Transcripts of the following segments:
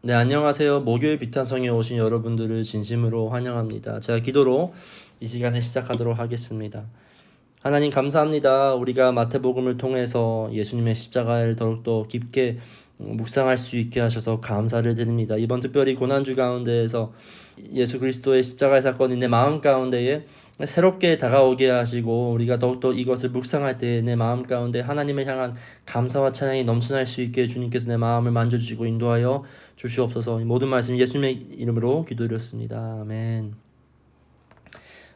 네, 안녕하세요. 목요일 비탄성에 오신 여러분들을 진심으로 환영합니다. 제가 기도로 이 시간에 시작하도록 하겠습니다. 하나님 감사합니다. 우리가 마태복음을 통해서 예수님의 십자가를 더욱더 깊게 묵상할 수 있게 하셔서 감사를 드립니다. 이번 특별히 고난주 가운데에서 예수 그리스도의 십자가의 사건이 내 마음 가운데에 새롭게 다가오게 하시고 우리가 더욱더 이것을 묵상할 때 내 마음 가운데 하나님을 향한 감사와 찬양이 넘쳐날 수 있게 주님께서 내 마음을 만져주시고 인도하여 주시옵소서. 모든 말씀 예수님의 이름으로 기도드렸습니다. 아멘.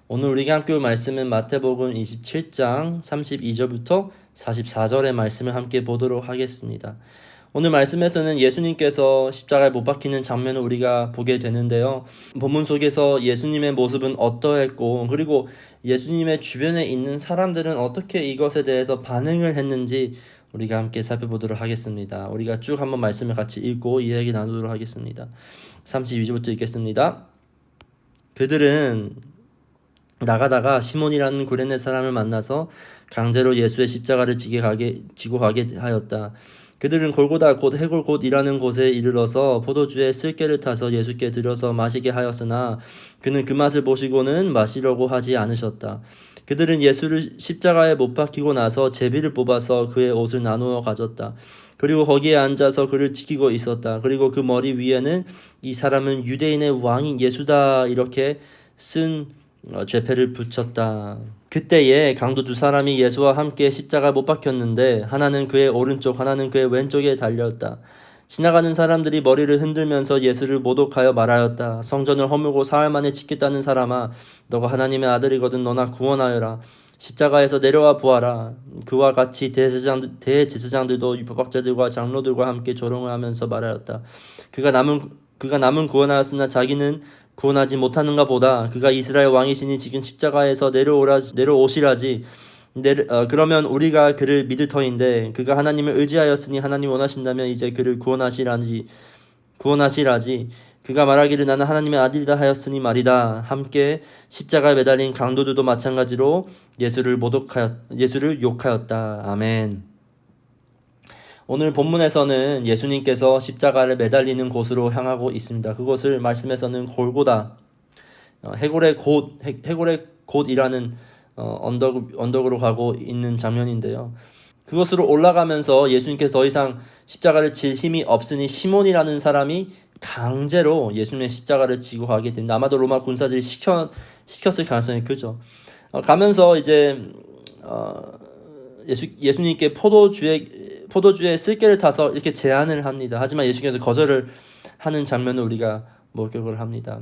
오늘 우리가 함께 볼 말씀은 마태복음 27장 32절부터 44절의 말씀을 함께 보도록 하겠습니다. 오늘 말씀에서는 예수님께서 십자가에 못 박히는 장면을 우리가 보게 되는데요. 본문 속에서 예수님의 모습은 어떠했고 그리고 예수님의 주변에 있는 사람들은 어떻게 이것에 대해서 반응을 했는지 우리가 함께 살펴보도록 하겠습니다. 우리가 쭉 한번 말씀을 같이 읽고 이야기 나누도록 하겠습니다. 32절부터 읽겠습니다. 그들은 나가다가 시몬이라는 구레네 사람을 만나서 강제로 예수의 십자가를 지고 가게 하였다. 그들은 골고다 곧 해골 곧이라는 곳에 이르러서 포도주에 쓸개를 타서 예수께 들여서 마시게 하였으나 그는 그 맛을 보시고는 마시려고 하지 않으셨다. 그들은 예수를 십자가에 못 박히고 나서 제비를 뽑아서 그의 옷을 나누어 가졌다. 그리고 거기에 앉아서 그를 지키고 있었다. 그리고 그 머리 위에는 이 사람은 유대인의 왕인 예수다 이렇게 쓴 죄패를 붙였다. 그때에 강도 두 사람이 예수와 함께 십자가에 못 박혔는데 하나는 그의 오른쪽 하나는 그의 왼쪽에 달렸다. 지나가는 사람들이 머리를 흔들면서 예수를 모독하여 말하였다. 성전을 허물고 사흘 만에 짓겠다는 사람아, 너가 하나님의 아들이거든 너나 구원하여라. 십자가에서 내려와 보아라. 그와 같이 대제사장들도 율법학자들과 장로들과 함께 조롱을 하면서 말하였다. 그가 남은 구원하였으나 자기는 구원하지 못하는가 보다. 그가 이스라엘 왕이시니 지금 십자가에서 내려오시라지. 그러면 우리가 그를 믿을 터인데 그가 하나님을 의지하였으니 하나님 원하신다면 이제 그를 구원하시라지. 그가 말하기를 나는 하나님의 아들이다 하였으니 말이다. 함께 십자가에 매달린 강도들도 마찬가지로 예수를 욕하였다. 아멘. 오늘 본문에서는 예수님께서 십자가를 매달리는 곳으로 향하고 있습니다. 그곳을 말씀에서는 골고다, 해골의 곧이라는 언덕으로 가고 있는 장면인데요. 그곳으로 올라가면서 예수님께서 더 이상 십자가를 질 힘이 없으니 시몬이라는 사람이 강제로 예수님의 십자가를 지고 가게 됩니다. 아마도 로마 군사들이 시켰을 가능성이 크죠. 가면서 이제 예수님께 포도주에 쓸개를 타서 이렇게 제안을 합니다. 하지만 예수님께서 거절을 하는 장면을 우리가 목격을 합니다.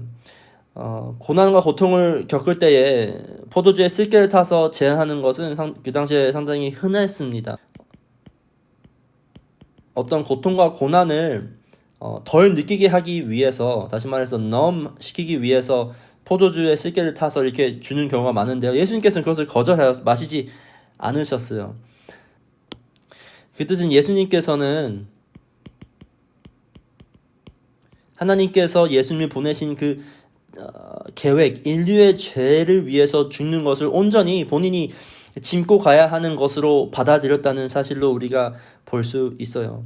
고난과 고통을 겪을 때에 포도주에 쓸개를 타서 제안하는 것은 그 당시에 상당히 흔했습니다. 어떤 고통과 고난을 덜 느끼게 하기 위해서, 다시 말해서 시키기 위해서 포도주에 쓸개를 타서 이렇게 주는 경우가 많은데요. 예수님께서는 그것을 거절하여 마시지 않으셨어요. 그 뜻은 예수님께서는 하나님께서 예수님을 보내신 그 계획, 인류의 죄를 위해서 죽는 것을 온전히 본인이 짊고 가야 하는 것으로 받아들였다는 사실로 우리가 볼 수 있어요.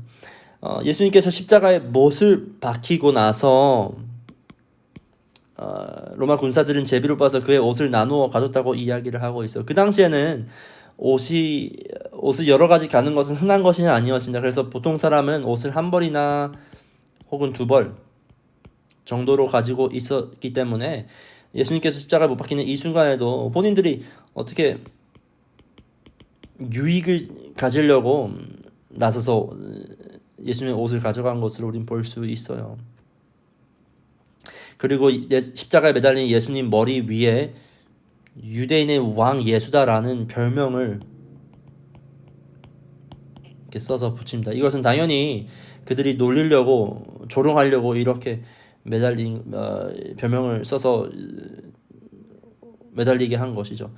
예수님께서 십자가에 못을 박히고 나서 로마 군사들은 제비로 봐서 그의 옷을 나누어 가졌다고 이야기를 하고 있어요. 그 당시에는 옷을 여러 가지 가는 것은 흔한 것이 아니었습니다. 그래서 보통 사람은 옷을 한 벌이나 혹은 두 벌 정도로 가지고 있었기 때문에 예수님께서 십자가에 못 박히는 이 순간에도 본인들이 어떻게 유익을 가지려고 나서서 예수님의 옷을 가져간 것으로 우린 볼 수 있어요. 그리고 십자가에 매달린 예수님 머리 위에 유대인의 왕 예수다라는 별명을 이렇게 써서 붙입니다. 이것은 당연히 그들이 놀리려고 조롱하려고 이렇게 매달린 별명을 써서 매달리게 한 것이죠.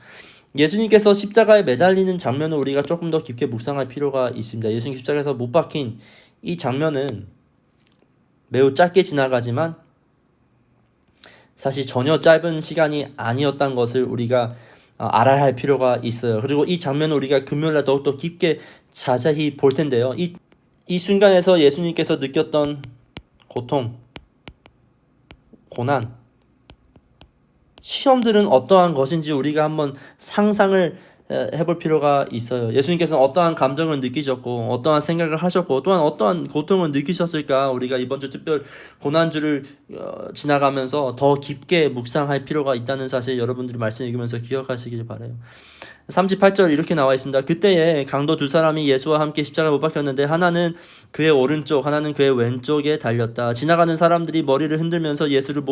예수님께서 십자가에 매달리는 장면을 우리가 조금 더 깊게 묵상할 필요가 있습니다. 예수님 십자가에서 못 박힌 이 장면은 매우 짧게 지나가지만 사실 전혀 짧은 시간이 아니었다는 것을 우리가 알아야 할 필요가 있어요. 그리고 이 장면을 우리가 금요일날 더욱더 깊게 자세히 볼 텐데요. 이 순간에서 예수님께서 느꼈던 고통, 고난, 시험들은 어떠한 것인지 우리가 한번 상상을 해볼 필요가 있어요. 예수님께서는 어떠한 감정을 느끼셨고 어떠한 생각을 하셨고 또한 어떠한 고통을 느끼셨을까 우리가 이번 주 특별 고난주를 지나가면서 더 깊게 묵상할 필요가 있다는 사실 여러분들이 말씀 읽으면서 기억하시길 바라요. 38절 이렇게 나와 있습니다. 그때에 강도 두 사람이 예수와 함께 십자가에 못 박혔는데 하나는 그의 오른쪽 하나는 그의 왼쪽에 달렸다. 지나가는 사람들이 머리를 흔들면서 예수를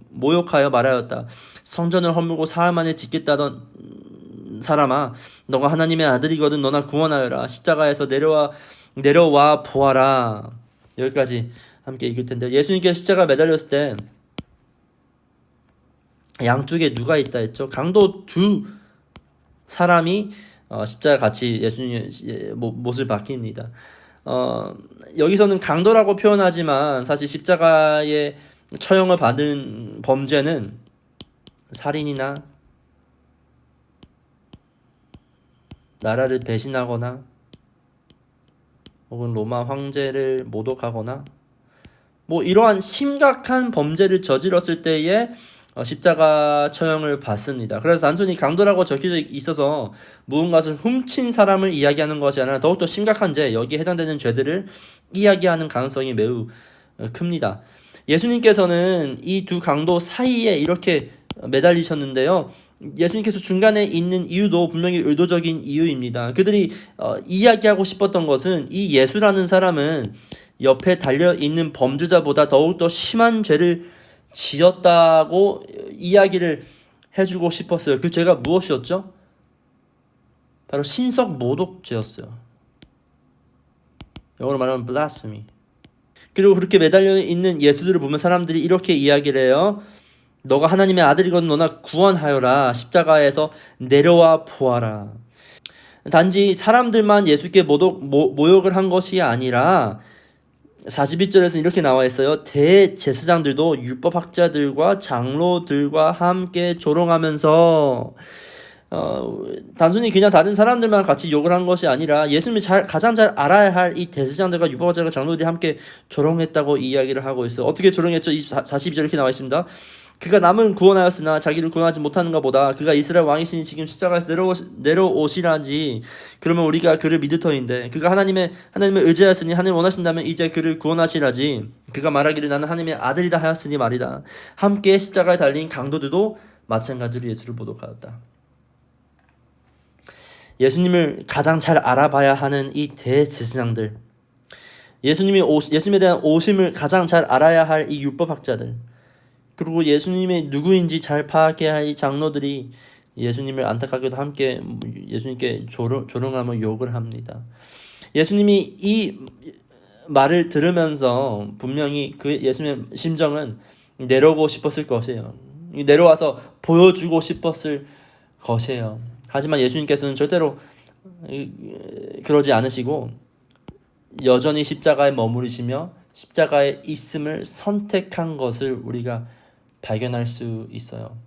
모욕하여 말하였다. 성전을 허물고 사흘 만에 짓겠다던 사람아, 너가 하나님의 아들이거든 너나 구원하여라. 십자가에서 내려와 보아라. 여기까지 함께 읽을 텐데, 예수님께서 십자가 매달렸을 때 양쪽에 누가 있다 했죠? 강도 두 사람이 십자가 같이 예수님의 못을 박힙니다. 여기서는 강도라고 표현하지만 사실 십자가의 처형을 받은 범죄는 살인이나 나라를 배신하거나 혹은 로마 황제를 모독하거나 이러한 심각한 범죄를 저질렀을 때에 십자가 처형을 받습니다. 그래서 단순히 강도라고 적혀져 있어서 무언가를 훔친 사람을 이야기하는 것이 아니라 더욱더 심각한 죄, 여기에 해당되는 죄들을 이야기하는 가능성이 매우 큽니다. 예수님께서는 이 두 강도 사이에 이렇게 매달리셨는데요. 예수님께서 중간에 있는 이유도 분명히 의도적인 이유입니다. 그들이 이야기하고 싶었던 것은 이 예수라는 사람은 옆에 달려있는 범죄자보다 더욱더 심한 죄를 지었다고 이야기를 해주고 싶었어요. 그 죄가 무엇이었죠? 바로 신석 모독죄였어요. 영어로 말하면 blasphemy. 그리고 그렇게 매달려 있는 예수들을 보면 사람들이 이렇게 이야기를 해요. 너가 하나님의 아들이거든 너나 구원하여라. 십자가에서 내려와 보아라. 단지 사람들만 예수께 모욕을 한 것이 아니라 42절에서 이렇게 나와 있어요. 대제사장들도 율법학자들과 장로들과 함께 조롱하면서 단순히 그냥 다른 사람들만 같이 욕을 한 것이 아니라 예수님이 가장 잘 알아야 할 이 대제사장들과 율법학자들과 장로들이 함께 조롱했다고 이야기를 하고 있어요. 어떻게 조롱했죠? 42절 이렇게 나와 있습니다. 그가 남은 구원하였으나 자기를 구원하지 못하는가 보다. 그가 이스라엘 왕이시니 지금 십자가에서 내려오시라지. 그러면 우리가 그를 믿을 터인데 그가 하나님을 의지하였으니 하나님 원하신다면 이제 그를 구원하시라지. 그가 말하기를 나는 하나님의 아들이다 하였으니 말이다. 함께 십자가에 달린 강도들도 마찬가지로 예수를 모독하였다. 예수님을 가장 잘 알아봐야 하는 이 대제사장들, 예수님에 대한 오심을 가장 잘 알아야 할 이 율법학자들, 그리고 예수님의 누구인지 잘 파악해야 할 이 장로들이 예수님을 안타깝게도 함께 예수님께 조롱하며 욕을 합니다. 예수님이 이 말을 들으면서 분명히 그 예수님의 심정은 내려오고 싶었을 것이에요. 내려와서 보여주고 싶었을 것이에요. 하지만 예수님께서는 절대로 그러지 않으시고 여전히 십자가에 머무르시며 십자가에 있음을 선택한 것을 우리가 발견할 수 있어요.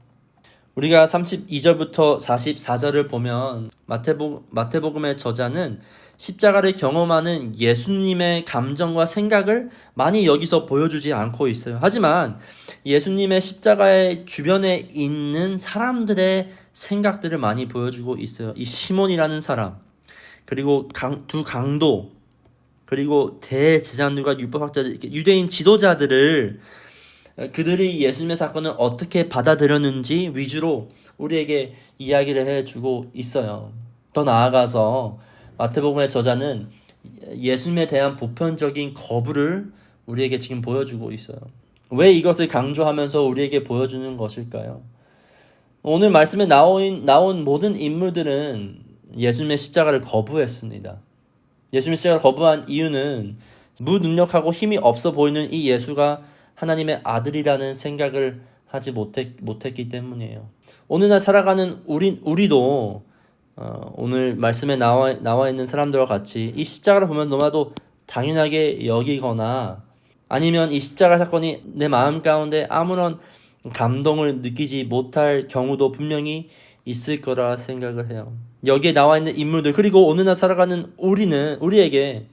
우리가 32절부터 44절을 보면 마태복음의 저자는 십자가를 경험하는 예수님의 감정과 생각을 많이 여기서 보여주지 않고 있어요. 하지만 예수님의 십자가의 주변에 있는 사람들의 생각들을 많이 보여주고 있어요. 이 시몬이라는 사람, 그리고 두 강도, 그리고 대제사장들과 율법학자들, 유대인 지도자들을 그들이 예수님의 사건을 어떻게 받아들였는지 위주로 우리에게 이야기를 해주고 있어요. 더 나아가서 마태복음의 저자는 예수님에 대한 보편적인 거부를 우리에게 지금 보여주고 있어요. 왜 이것을 강조하면서 우리에게 보여주는 것일까요? 오늘 말씀에 나온 모든 인물들은 예수님의 십자가를 거부했습니다. 예수님의 십자가를 거부한 이유는 무능력하고 힘이 없어 보이는 이 예수가 하나님의 아들이라는 생각을 하지 못했기 때문이에요. 오늘날 살아가는 우리도 오늘 말씀에 나와 있는 사람들과 같이 이 십자가를 보면 너무나도 당연하게 여기거나 아니면 이 십자가 사건이 내 마음 가운데 아무런 감동을 느끼지 못할 경우도 분명히 있을 거라 생각을 해요. 여기에 나와 있는 인물들, 그리고 오늘날 살아가는 우리에게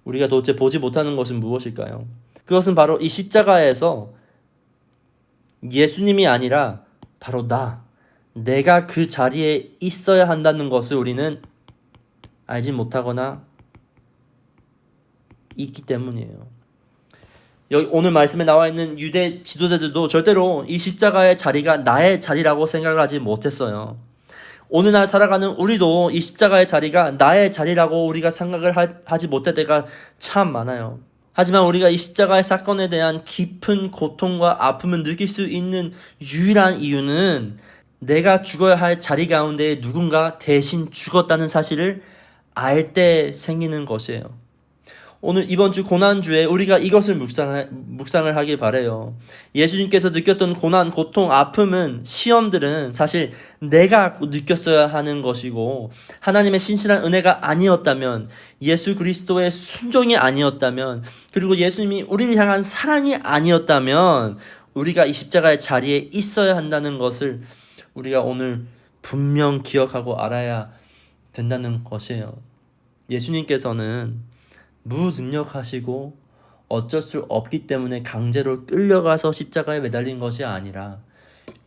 우리가 도대체 보지 못하는 것은 무엇일까요? 그것은 바로 이 십자가에서 예수님이 아니라 바로 내가 그 자리에 있어야 한다는 것을 우리는 알지 못하거나 있기 때문이에요. 여기 오늘 말씀에 나와 있는 유대 지도자들도 절대로 이 십자가의 자리가 나의 자리라고 생각을 하지 못했어요. 오늘날 살아가는 우리도 이 십자가의 자리가 나의 자리라고 우리가 생각을 하지 못할 때가 참 많아요. 하지만 우리가 이 십자가의 사건에 대한 깊은 고통과 아픔을 느낄 수 있는 유일한 이유는 내가 죽어야 할 자리 가운데 누군가 대신 죽었다는 사실을 알 때 생기는 것이에요. 오늘 이번 주 고난주에 우리가 이것을 묵상을 하길 바라요. 예수님께서 느꼈던 고난, 고통, 아픔은, 시험들은 사실 내가 느꼈어야 하는 것이고, 하나님의 신실한 은혜가 아니었다면, 예수 그리스도의 순종이 아니었다면, 그리고 예수님이 우리를 향한 사랑이 아니었다면 우리가 이 십자가의 자리에 있어야 한다는 것을 우리가 오늘 분명 기억하고 알아야 된다는 것이에요. 예수님께서는 무능력하시고 어쩔 수 없기 때문에 강제로 끌려가서 십자가에 매달린 것이 아니라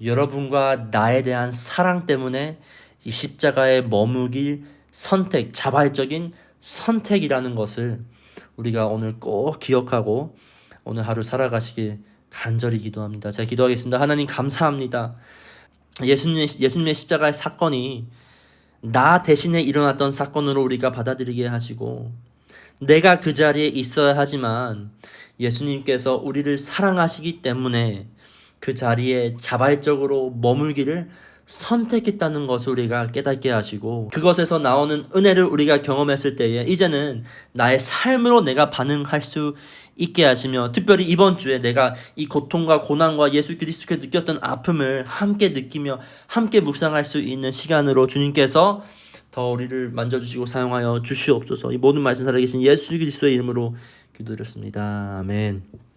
여러분과 나에 대한 사랑 때문에 이 십자가에 머무길 선택, 자발적인 선택이라는 것을 우리가 오늘 꼭 기억하고 오늘 하루 살아가시길 간절히 기도합니다. 제가 기도하겠습니다. 하나님 감사합니다. 예수님의 십자가의 사건이 나 대신에 일어났던 사건으로 우리가 받아들이게 하시고, 내가 그 자리에 있어야 하지만 예수님께서 우리를 사랑하시기 때문에 그 자리에 자발적으로 머물기를 선택했다는 것을 우리가 깨닫게 하시고, 그것에서 나오는 은혜를 우리가 경험했을 때에 이제는 나의 삶으로 내가 반응할 수 있게 하시며, 특별히 이번 주에 내가 이 고통과 고난과 예수 그리스도께 느꼈던 아픔을 함께 느끼며 함께 묵상할 수 있는 시간으로 주님께서 더 우리를 만져주시고 사용하여 주시옵소서. 이 모든 말씀 살아계신 예수 그리스도의 이름으로 기도드렸습니다. 아멘.